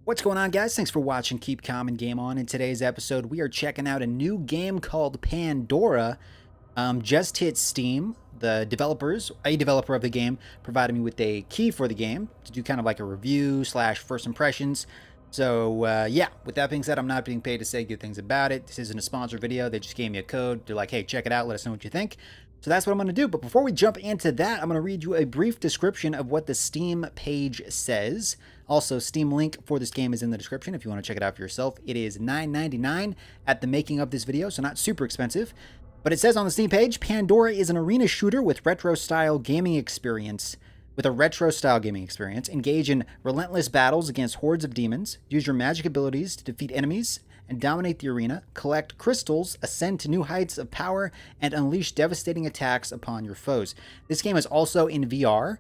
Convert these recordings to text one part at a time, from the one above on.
What's going on, guys? Thanks for watching Keep Calm and Game On. In today's episode, we are checking out a new game called Pandora. Just hit Steam. A developer of the game, provided me with a key for the game to do kind of like a review slash first impressions. So, yeah, with that being said, I'm not being paid to say good things about it. This isn't a sponsored video. They just gave me a code. They're like, hey, check it out. Let us know what you think. So that's what I'm going to do. But before we jump into that, I'm going to read you a brief description of what the Steam page says. Also, Steam link for this game is in the description if you want to check it out for yourself. It is $9.99 at the making of this video, so not super expensive. But it says on the Steam page, Pandora is an arena shooter with retro-style gaming experience. Engage in relentless battles against hordes of demons. Use your magic abilities to defeat enemies and dominate the arena. Collect crystals, ascend to new heights of power, and unleash devastating attacks upon your foes. This game is also in VR.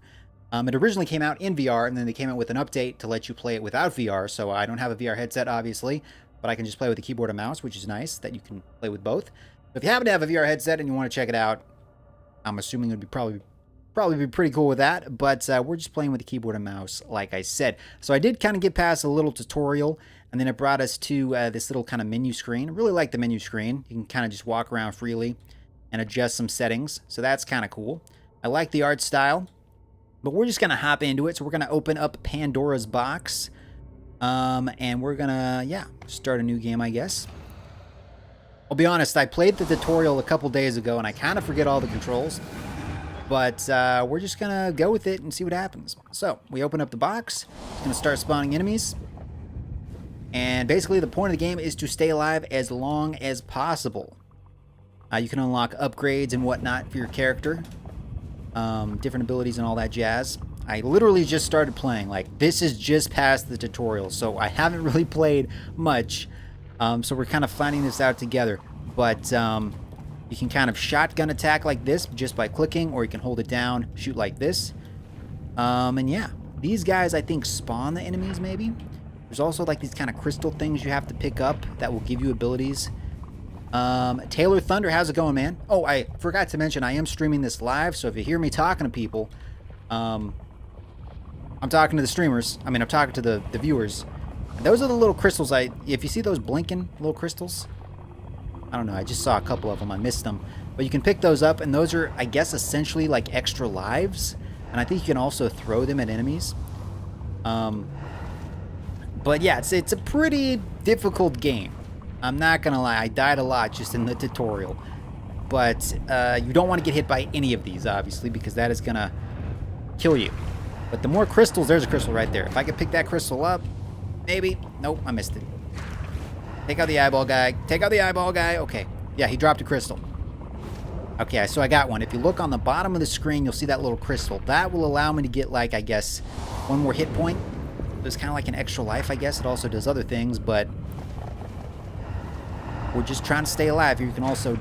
It originally came out in VR, and then they came out with an update to let you play it without VR. So I don't have a VR headset, obviously, but I can just play with the keyboard and mouse, which is nice that you can play with both. If you happen to have a VR headset and you want to check it out, I'm assuming it would be probably be pretty cool with that, but we're just playing with the keyboard and mouse, like I said. So I did kind of get past a little tutorial, and then it brought us to this little kind of menu screen. I really like the menu screen. You can kind of just walk around freely and adjust some settings, so that's kind of cool. I like the art style, but we're just going to hop into it. So we're going to open up Pandora's box, and we're going to, yeah, start a new game, I guess. I'll be honest, I played the tutorial a couple days ago, and I kind of forget all the controls. But we're just going to go with it and see what happens. So, we open up the box. It's going to start spawning enemies. And basically, the point of the game is to stay alive as long as possible. You can unlock upgrades and whatnot for your character. Different abilities and all that jazz. I literally just started playing. Like, this is just past the tutorial. So, I haven't really played much. So, we're kind of finding this out together. But, you can kind of shotgun attack like this just by clicking, or you can hold it down, shoot like this. And yeah, these guys I think spawn the enemies maybe. There's also like these kind of crystal things you have to pick up that will give you abilities. Taylor Thunder, how's it going, man? Oh, I forgot to mention I am streaming this live, so if you hear me talking to people, I'm talking to the streamers. I mean, I'm talking to the viewers. And those are the little crystals. If you see those blinking little crystals, I don't know, I just saw a couple of them, I missed them. But you can pick those up, and those are, I guess, essentially like extra lives. And I think you can also throw them at enemies. But yeah, it's a pretty difficult game. I'm not gonna lie, I died a lot just in the tutorial. But you don't want to get hit by any of these, obviously, because that is gonna kill you. But the more crystals, there's a crystal right there. If I could pick that crystal up, maybe. Nope, I missed it. Take out the eyeball guy. Take out the eyeball guy. Okay. Yeah, he dropped a crystal. Okay, so I got one. If you look on the bottom of the screen, you'll see that little crystal. That will allow me to get, like, I guess, one more hit point. It's kind of like an extra life, I guess. It also does other things, but we're just trying to stay alive. You can also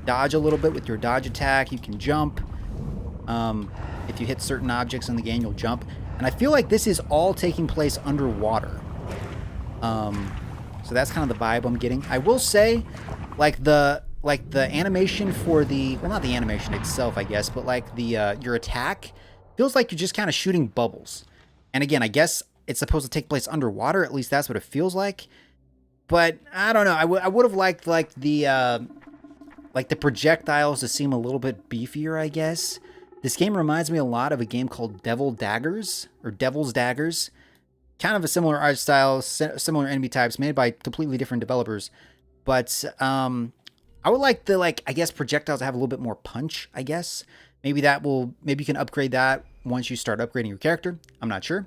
dodge a little bit with your dodge attack. You can jump. If you hit certain objects in the game, you'll jump. And I feel like this is all taking place underwater. So that's kind of the vibe I'm getting. I will say, like the animation for the, well, not the animation itself, I guess, but like the your attack feels like you're just kind of shooting bubbles. And again, I guess it's supposed to take place underwater. At least that's what it feels like. But I don't know. I would have liked like the projectiles to seem a little bit beefier, I guess. This game reminds me a lot of a game called Devil's Daggers. Kind of a similar art style, similar enemy types, made by completely different developers. But I would like the, I guess, projectiles to have a little bit more punch, I guess. Maybe you can upgrade that once you start upgrading your character. I'm not sure.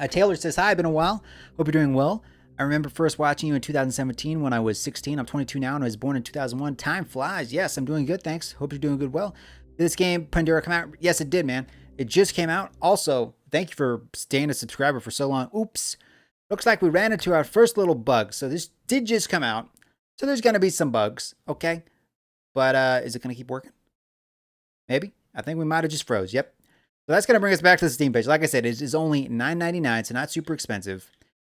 Taylor says, hi, been a while. Hope you're doing well. I remember first watching you in 2017 when I was 16. I'm 22 now and I was born in 2001. Time flies. Yes, I'm doing good, thanks. Hope you're doing good well. Did this game, Pandora, come out? Yes, it did, man. It just came out. Also, thank you for staying a subscriber for so long. Oops. Looks like we ran into our first little bug. So this did just come out. So there's going to be some bugs, okay? But is it going to keep working? Maybe. I think we might have just froze. Yep. So that's going to bring us back to the Steam page. Like I said, it is only $9.99, so not super expensive.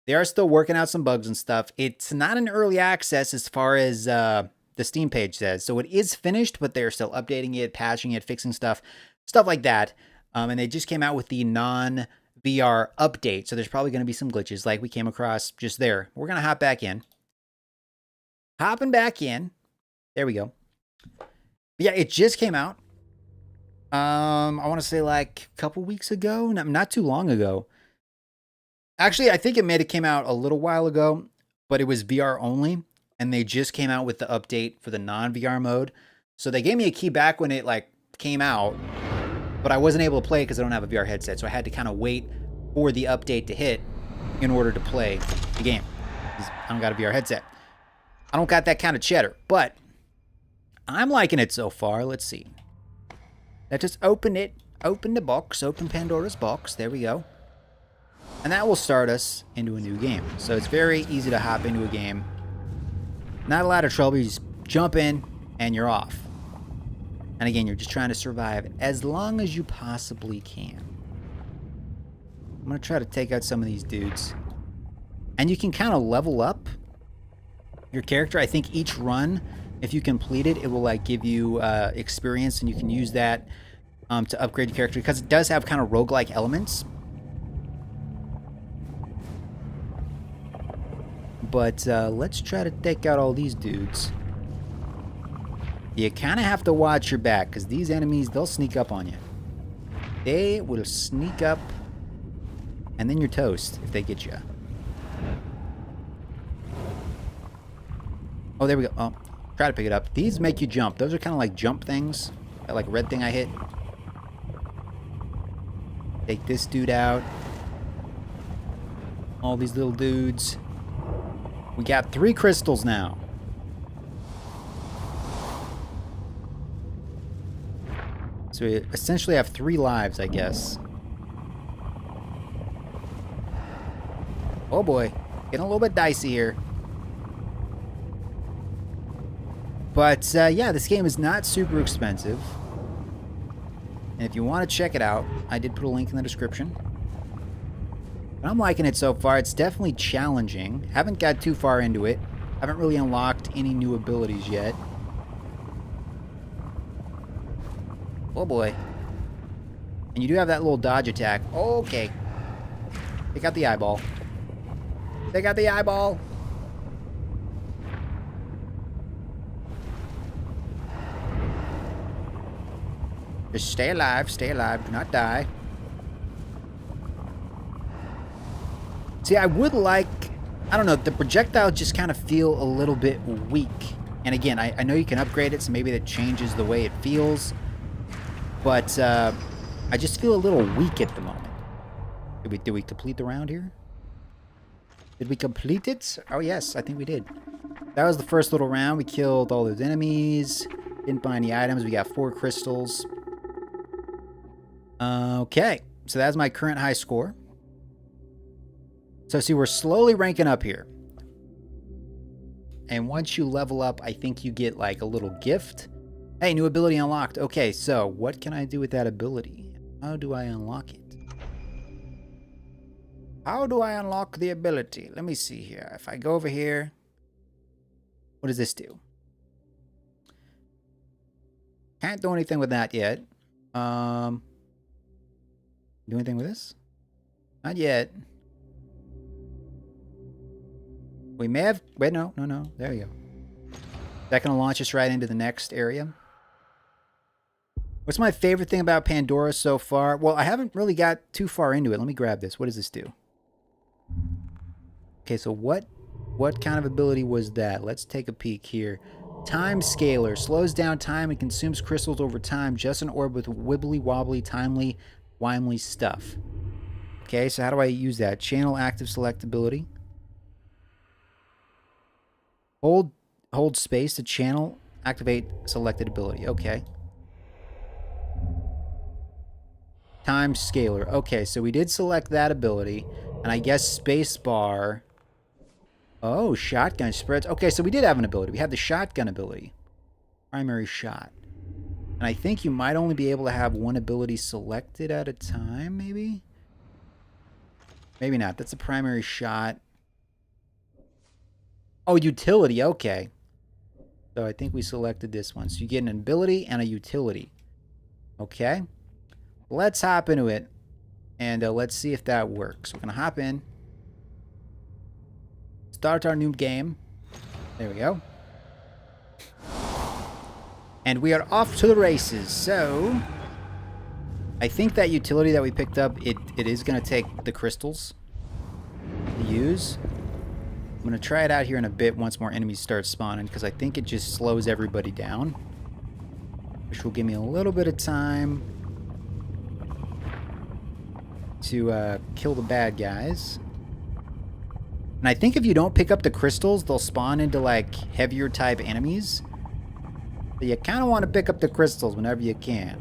They are still working out some bugs and stuff. It's not an early access as far as the Steam page says. So it is finished, but they're still updating it, patching it, fixing stuff like that. And they just came out with the VR update. So there's probably going to be some glitches like we came across just there. We're going to hop back in. Hopping back in. There we go. But yeah, it just came out. I want to say like a couple weeks ago, not too long ago. Actually, I think it may have came out a little while ago, but it was VR only, and they just came out with the update for the non-VR mode. So they gave me a key back when it like came out, but I wasn't able to play it because I don't have a VR headset. So I had to kind of wait for the update to hit in order to play the game. I don't got a VR headset. I don't got that kind of cheddar, but I'm liking it so far. Let's see. Let's just open it. Open the box. Open Pandora's box. There we go. And that will start us into a new game. So it's very easy to hop into a game. Not a lot of trouble. You just jump in and you're off. And again, you're just trying to survive as long as you possibly can. I'm going to try to take out some of these dudes. And you can kind of level up your character. I think each run, if you complete it, it will like give you experience, and you can use that to upgrade your character because it does have kind of roguelike elements. But let's try to take out all these dudes. You kind of have to watch your back because these enemies, they'll sneak up on you. They will sneak up, and then you're toast if they get you. Oh, there we go. Oh, try to pick it up. These make you jump. Those are kind of like jump things. That like red thing I hit. Take this dude out. All these little dudes. We got 3 crystals now. So we essentially have 3 lives, I guess. Oh boy. Getting a little bit dicey here. But yeah, this game is not super expensive. And if you want to check it out, I did put a link in the description. But I'm liking it so far. It's definitely challenging. Haven't got too far into it. Haven't really unlocked any new abilities yet. Oh boy. And you do have that little dodge attack. Okay. Take out the eyeball. Take out the eyeball. Just stay alive, do not die. See, I would like, I don't know, the projectiles just kind of feel a little bit weak. And again, I know you can upgrade it, so maybe that changes the way it feels. But I just feel a little weak at the moment. Did we complete the round here? Did we complete it? Oh yes, I think we did. That was the first little round. We killed all those enemies. Didn't buy any items. We got 4 crystals. Okay, so that's my current high score. So see, we're slowly ranking up here. And once you level up, I think you get like a little gift. Hey, new ability unlocked. Okay, so what can I do with that ability? How do I unlock it? How do I unlock the ability? Let me see here. If I go over here, what does this do? Can't do anything with that yet. Do anything with this? Not yet. We may have... Wait, no. There you go. That can launch us right into the next area. What's my favorite thing about Pandora so far? Well, I haven't really got too far into it. Let me grab this. What does this do? Okay, so what kind of ability was that? Let's take a peek here. Time Scaler. Slows down time and consumes crystals over time. Just an orb with wibbly wobbly, timely stuff. Okay, so how do I use that? Channel active selectability. Hold space to channel activate selected ability. Okay. Time Scaler. Okay, so we did select that ability. And I guess space bar. Oh, shotgun spreads. Okay, so we did have an ability. We had the shotgun ability. Primary shot. And I think you might only be able to have one ability selected at a time, maybe? Maybe not. That's a primary shot. Oh, utility. Okay. So I think we selected this one. So you get an ability and a utility. Okay. Let's hop into it And let's see if that works. We're going to hop in. Start our new game. There we go. And we are off to the races. So I think that utility that we picked up, it is going to take the crystals to use. I'm going to try it out here in a bit once more enemies start spawning, because I think it just slows everybody down, which will give me a little bit of time to kill the bad guys. And I think if you don't pick up the crystals, they'll spawn into like heavier type enemies. But you kind of want to pick up the crystals whenever you can.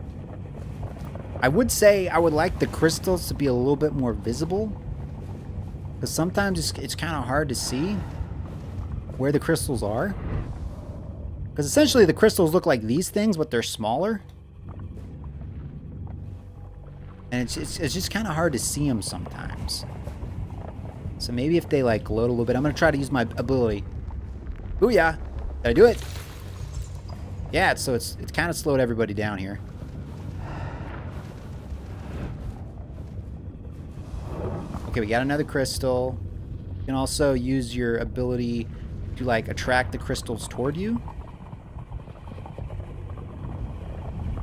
I would say I would like the crystals to be a little bit more visible, because sometimes it's kind of hard to see where the crystals are. Because essentially the crystals look like these things, but they're smaller. And it's just kind of hard to see them sometimes. So maybe if they like load a little bit, I'm going to try to use my ability. Booyah! Did I do it? Yeah, so it's kind of slowed everybody down here. Okay, we got another crystal. You can also use your ability to like attract the crystals toward you.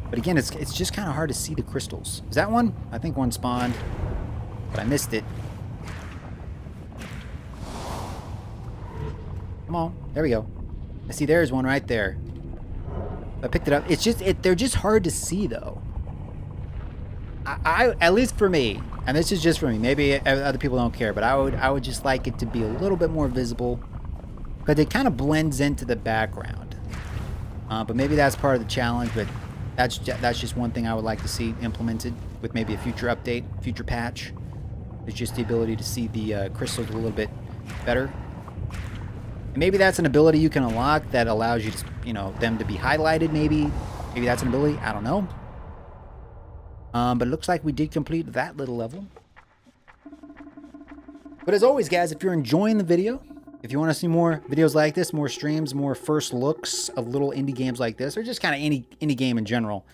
But again, it's just kind of hard to see the crystals. Is that one? I think one spawned, but I missed it. Come on, there we go. I see there's one right there. I picked it up. It's just they're just hard to see though. I at least for me, and this is just for me. Maybe other people don't care, but I would just like it to be a little bit more visible, because it kind of blends into the background. But maybe that's part of the challenge. But that's just one thing I would like to see implemented with maybe a future update, future patch. It's just the ability to see the crystals a little bit better. And maybe that's an ability you can unlock that allows you to, you know, them to be highlighted. Maybe that's an ability. I don't know. But it looks like we did complete that little level. But as always, guys, if you're enjoying the video, if you want to see more videos like this, more streams, more first looks of little indie games like this, or just kind of any indie game in general,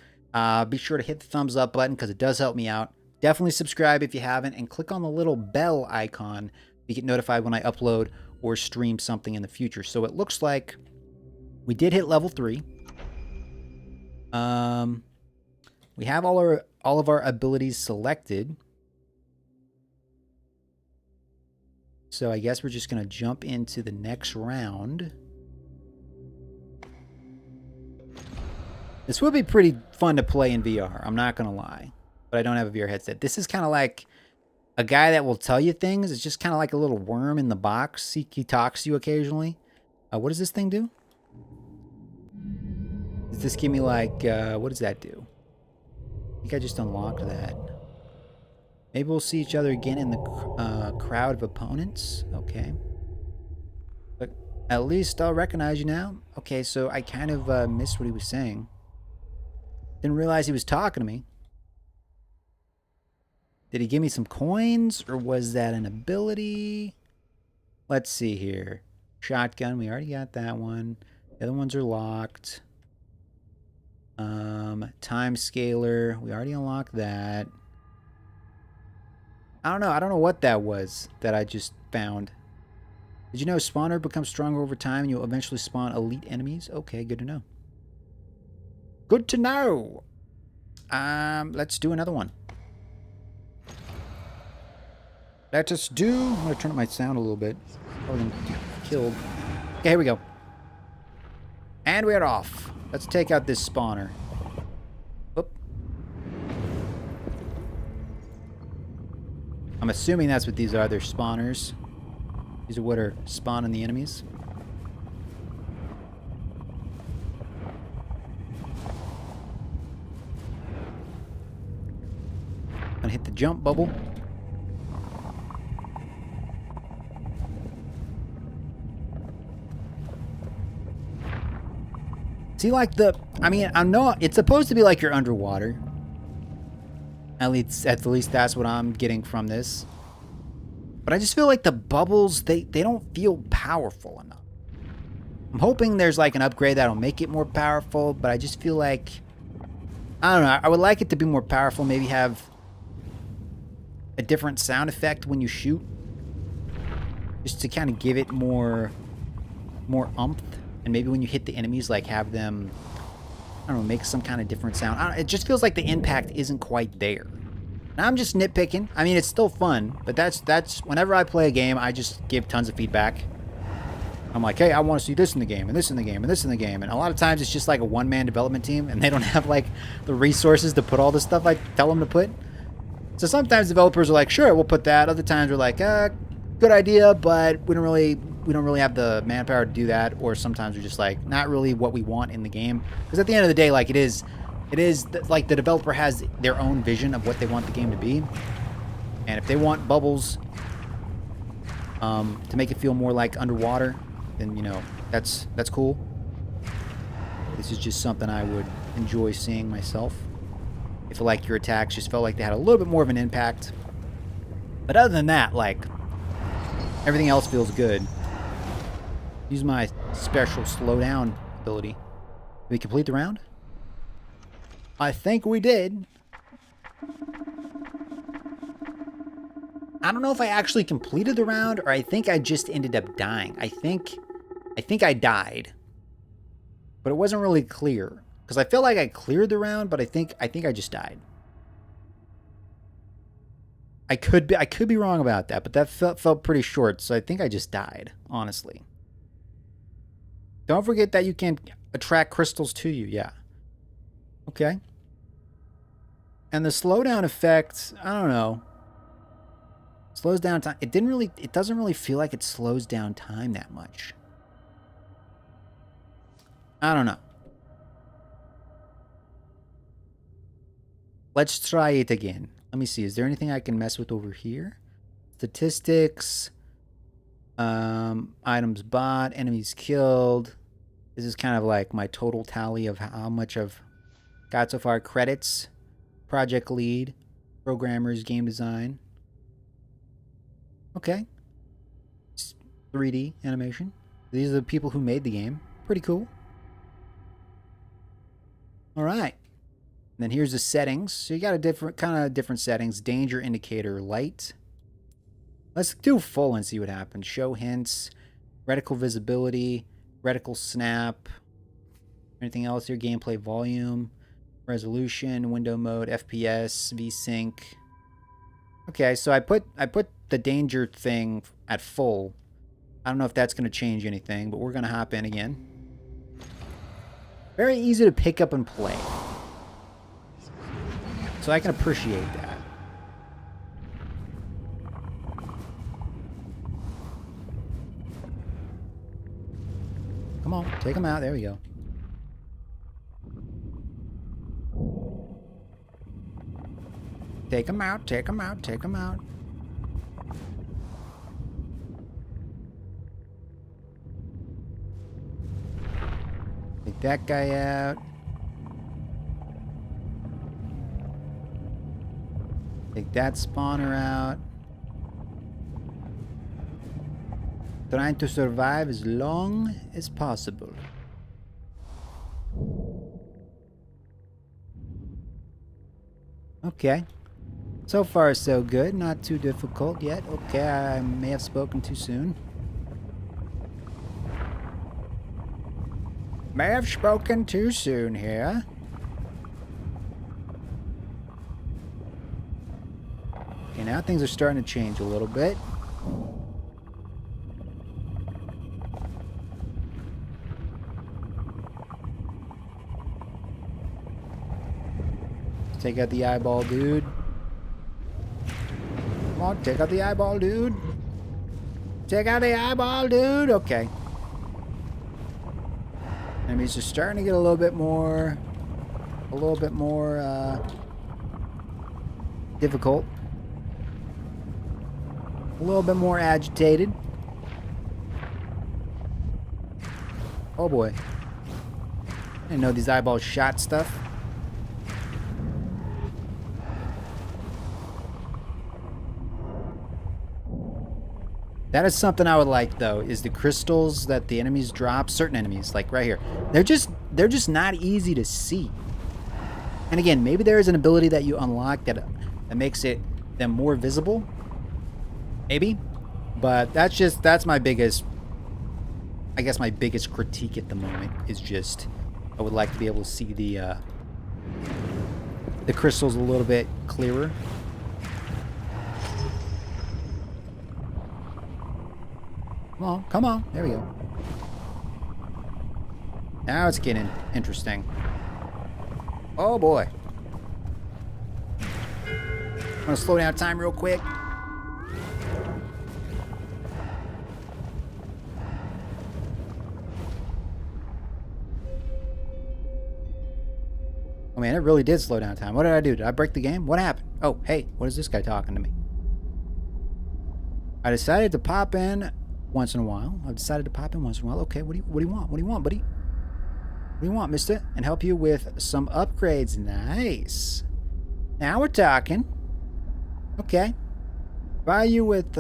be sure to hit the thumbs up button, because it does help me out. Definitely subscribe if you haven't, and click on the little bell icon to get notified when I upload or stream something in the future. So it looks like we did hit level 3. We have all of our abilities selected. So I guess we're just going to jump into the next round. This would be pretty fun to play in VR, I'm not going to lie. But I don't have a VR headset. This is kind of like a guy that will tell you things. It's just kind of like a little worm in the box. He talks to you occasionally. What does this thing do? Does this give me like, what does that do? I think I just unlocked that. Maybe we'll see each other again in the crowd of opponents. Okay. But at least I'll recognize you now. Okay, so I kind of missed what he was saying. Didn't realize he was talking to me. Did he give me some coins, or was that an ability? Let's see here. Shotgun, we already got that one. The other ones are locked. Time scaler, we already unlocked that. I don't know what that was that I just found. Did you know spawner becomes stronger over time and you'll eventually spawn elite enemies? Okay, good to know. Good to know. Let's do another one. Let us do... I'm going to turn up my sound a little bit. Probably going to get killed. Okay, here we go. And we're off. Let's take out this spawner. Oop. I'm assuming that's what these are. They're spawners. These are what are spawning the enemies. Gonna hit the jump bubble. See, like I mean, I know it's supposed to be like you're underwater. At least that's what I'm getting from this. But I just feel like the bubbles, they don't feel powerful enough. I'm hoping there's like an upgrade that'll make it more powerful, but I just feel like, I don't know, I would like it to be more powerful. Maybe have a different sound effect when you shoot, just to kind of give it more oomph. And maybe when you hit the enemies, like have them, I don't know, make some kind of different sound. It just feels like the impact isn't quite there. Now, I'm just nitpicking. I mean, it's still fun, but that's whenever I play a game, I just give tons of feedback. I'm like, hey, I want to see this in the game, and this in the game, and this in the game. And a lot of times it's just like a one-man development team, and they don't have like the resources to put all the stuff I tell them to put. So sometimes developers are like, sure, we'll put that. Other times we're like, good idea, but we don't really have the manpower to do that. Or sometimes we're just like, not really what we want in the game. Because at the end of the day, like it is like the developer has their own vision of what they want the game to be. And if they want bubbles to make it feel more like underwater, then, you know, that's cool. This is just something I would enjoy seeing myself. I feel like your attacks just felt like they had a little bit more of an impact. But other than that, like, everything else feels good. Use my special slowdown ability. Did we complete the round? I think we did. I don't know if I actually completed the round or I think I just ended up dying. I think I died. But it wasn't really clear. Because I feel like I cleared the round, but I think I just died. I could be wrong about that, but that felt pretty short, so I think I just died, honestly. Don't forget that you can attract crystals to you, yeah. Okay. And the slowdown effect, I don't know. Slows down time. It doesn't really feel like it slows down time that much. I don't know. Let's try it again. Let me see. Is there anything I can mess with over here? Statistics. Items bought. Enemies killed. This is kind of like my total tally of how much I've got so far. Credits. Project lead. Programmers. Game design. Okay. 3D animation. These are the people who made the game. Pretty cool. All right. And then here's the settings. So you got a different settings. Danger indicator, light. Let's do full and see what happens. Show hints, reticle visibility, reticle snap. Anything else here? Gameplay volume, resolution, window mode, FPS, VSync. Okay, so I put the danger thing at full. I don't know if that's going to change anything, but we're going to hop in again. Very easy to pick up and play. So I can appreciate that. Come on, take them out. There we go. Take them out, take them out, take them out. Take that guy out. Take that spawner out. Trying to survive as long as possible. Okay. So far so good. Not too difficult yet. Okay, I may have spoken too soon. May have spoken too soon here. Okay, now things are starting to change a little bit. Take out the eyeball, dude. Come on, take out the eyeball, dude. Take out the eyeball, dude. Okay. Enemies are starting to get a little bit more difficult. A little bit more agitated. Oh boy. I didn't know these eyeballs shot stuff. That is something I would like, though, is the crystals that the enemies drop. Certain enemies, like right here, they're just not easy to see. And again, maybe there is an ability that you unlock that makes it them more visible. Maybe. But that's my biggest, I guess my biggest critique at the moment is just I would like to be able to see the crystals a little bit clearer. Come on, come on. There we go. Now it's getting interesting. Oh boy. I'm gonna slow down time real quick. Oh man, it really did slow down time. What did I do? Did I break the game? What happened? Oh, hey, what is this guy talking to me? I decided to pop in once in a while. I've decided to pop in once in a while. Okay, what do you want? What do you want, buddy? What do you want, mister? And help you with some upgrades. Nice. Now we're talking. Okay. Buy you with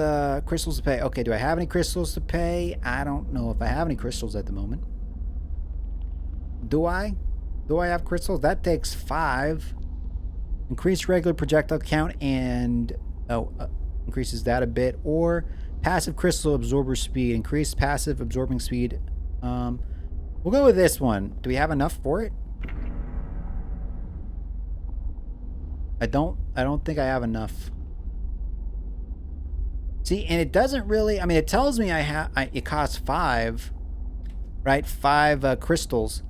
crystals to pay. Okay, do I have any crystals to pay? I don't know if I have any crystals at the moment. Do I? Do I have crystals? That takes 5. Increase regular projectile count and... increases that a bit. Or passive crystal absorber speed. Increase passive absorbing speed. We'll go with this one. Do we have enough for it? I don't think I have enough. See, and it doesn't really... I mean, it tells me it costs 5. Right? 5 crystals.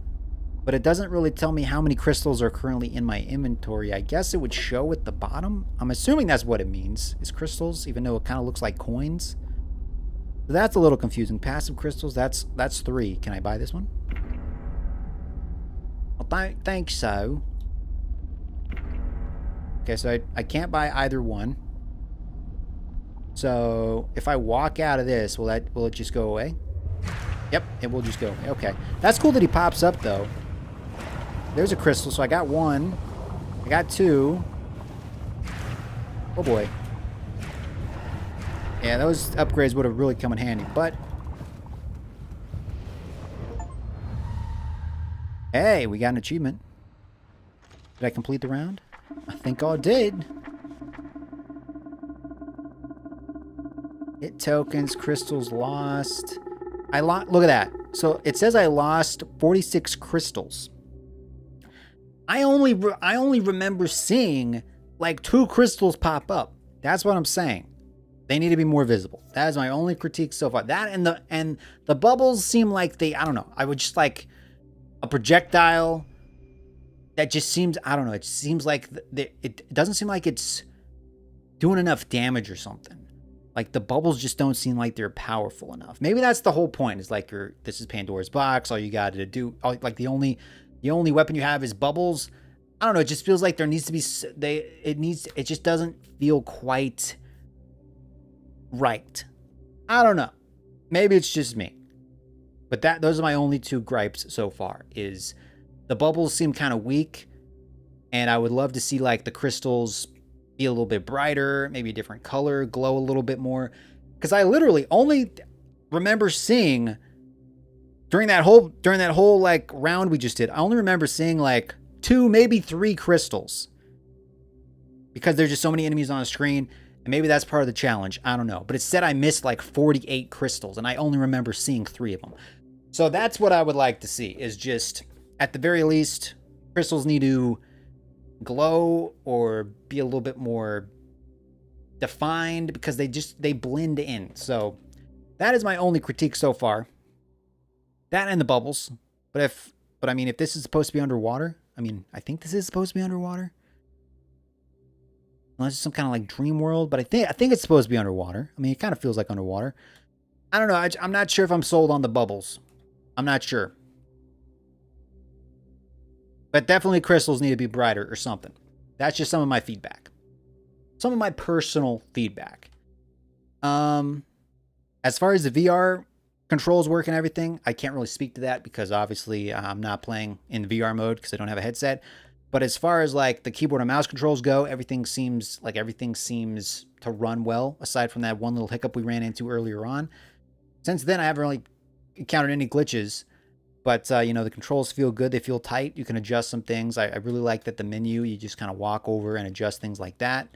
But it doesn't really tell me how many crystals are currently in my inventory. I guess it would show at the bottom. I'm assuming that's what it means, is crystals, even though it kind of looks like coins. So that's a little confusing. Passive crystals, that's 3. Can I buy this one? I don't think so. Okay, so I can't buy either one. So if I walk out of this, will it just go away? Yep, it will just go away. Okay. That's cool that he pops up though. There's a crystal, so I got 1. I got 2. Oh boy. Yeah, those upgrades would have really come in handy, but... Hey, we got an achievement. Did I complete the round? I think I did. Hit tokens, crystals lost. Look at that. So it says I lost 46 crystals. I only remember seeing like 2 crystals pop up. That's what I'm saying. They need to be more visible. That is my only critique so far. That and the bubbles seem like I don't know. I would just like a projectile that just seems, I don't know. It seems like it doesn't seem like it's doing enough damage or something. Like the bubbles just don't seem like they're powerful enough. Maybe that's the whole point. Is like this is Pandora's box. All you got to do, like the only weapon you have is bubbles. I don't know. It just feels like there needs to be it just doesn't feel quite right. I don't know. Maybe it's just me. But those are my only 2 gripes so far. Is the bubbles seem kind of weak, and I would love to see like the crystals be a little bit brighter, maybe a different color, glow a little bit more. Because I literally only remember seeing during that whole like round we just did, I only remember seeing like 2, maybe 3 crystals. Because there's just so many enemies on the screen, and maybe that's part of the challenge. I don't know. But it said I missed like 48 crystals, and I only remember seeing 3 of them. So that's what I would like to see, is just, at the very least, crystals need to glow or be a little bit more defined, because they blend in. So that is my only critique so far. That and the bubbles. But I mean, if this is supposed to be underwater, I mean, I think this is supposed to be underwater. Unless it's some kind of like dream world, but I think it's supposed to be underwater. I mean, it kind of feels like underwater. I don't know. I'm not sure if I'm sold on the bubbles. I'm not sure. But definitely crystals need to be brighter or something. That's just some of my feedback. Some of my personal feedback. As far as the VR controls work and everything, I can't really speak to that because obviously I'm not playing in VR mode because I don't have a headset. But as far as like the keyboard and mouse controls go, everything seems to run well, aside from that one little hiccup we ran into earlier on. Since then, I haven't really encountered any glitches. But, you know, the controls feel good. They feel tight. You can adjust some things. I really like that the menu, you just kind of walk over and adjust things like that.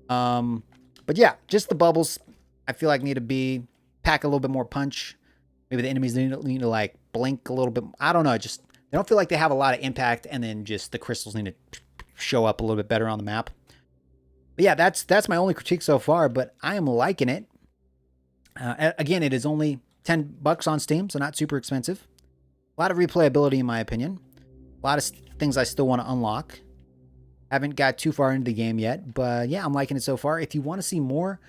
But yeah, just the bubbles, I feel like need to pack a little bit more punch. Maybe the enemies need to like blink a little bit. I don't know. Just they don't feel like they have a lot of impact, and then just the crystals need to show up a little bit better on the map. But yeah, that's my only critique so far. But I am liking it. Again, it is only $10 on Steam, so not super expensive. A lot of replayability, in my opinion. A lot of things I still want to unlock. Haven't got too far into the game yet, but yeah, I'm liking it so far. If you want to see more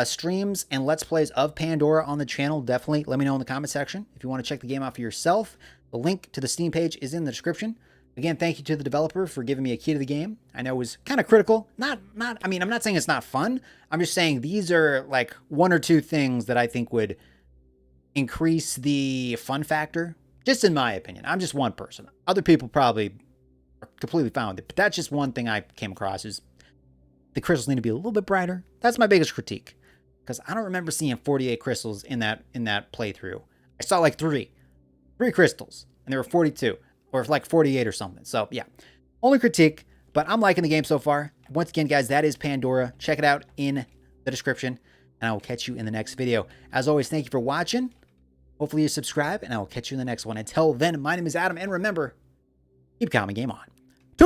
streams and Let's Plays of Pandora on the channel, definitely let me know in the comment section. If you want to check the game out for yourself, the link to the Steam page is in the description. Again, thank you to the developer for giving me a key to the game. I know it was kind of critical. I mean, I'm not saying it's not fun. I'm just saying these are like one or two things that I think would increase the fun factor, just in my opinion. I'm just one person. Other people probably are completely fine with it, but that's just one thing I came across is the crystals need to be a little bit brighter. That's my biggest critique, because I don't remember seeing 48 crystals in that playthrough. I saw like three crystals, and there were 42. Or like 48 or something. So yeah, only critique, but I'm liking the game so far. Once again, guys, that is Pandora. Check it out in the description, and I will catch you in the next video. As always, thank you for watching. Hopefully you subscribe, and I will catch you in the next one. Until then, my name is Adam, and remember, keep counting game on.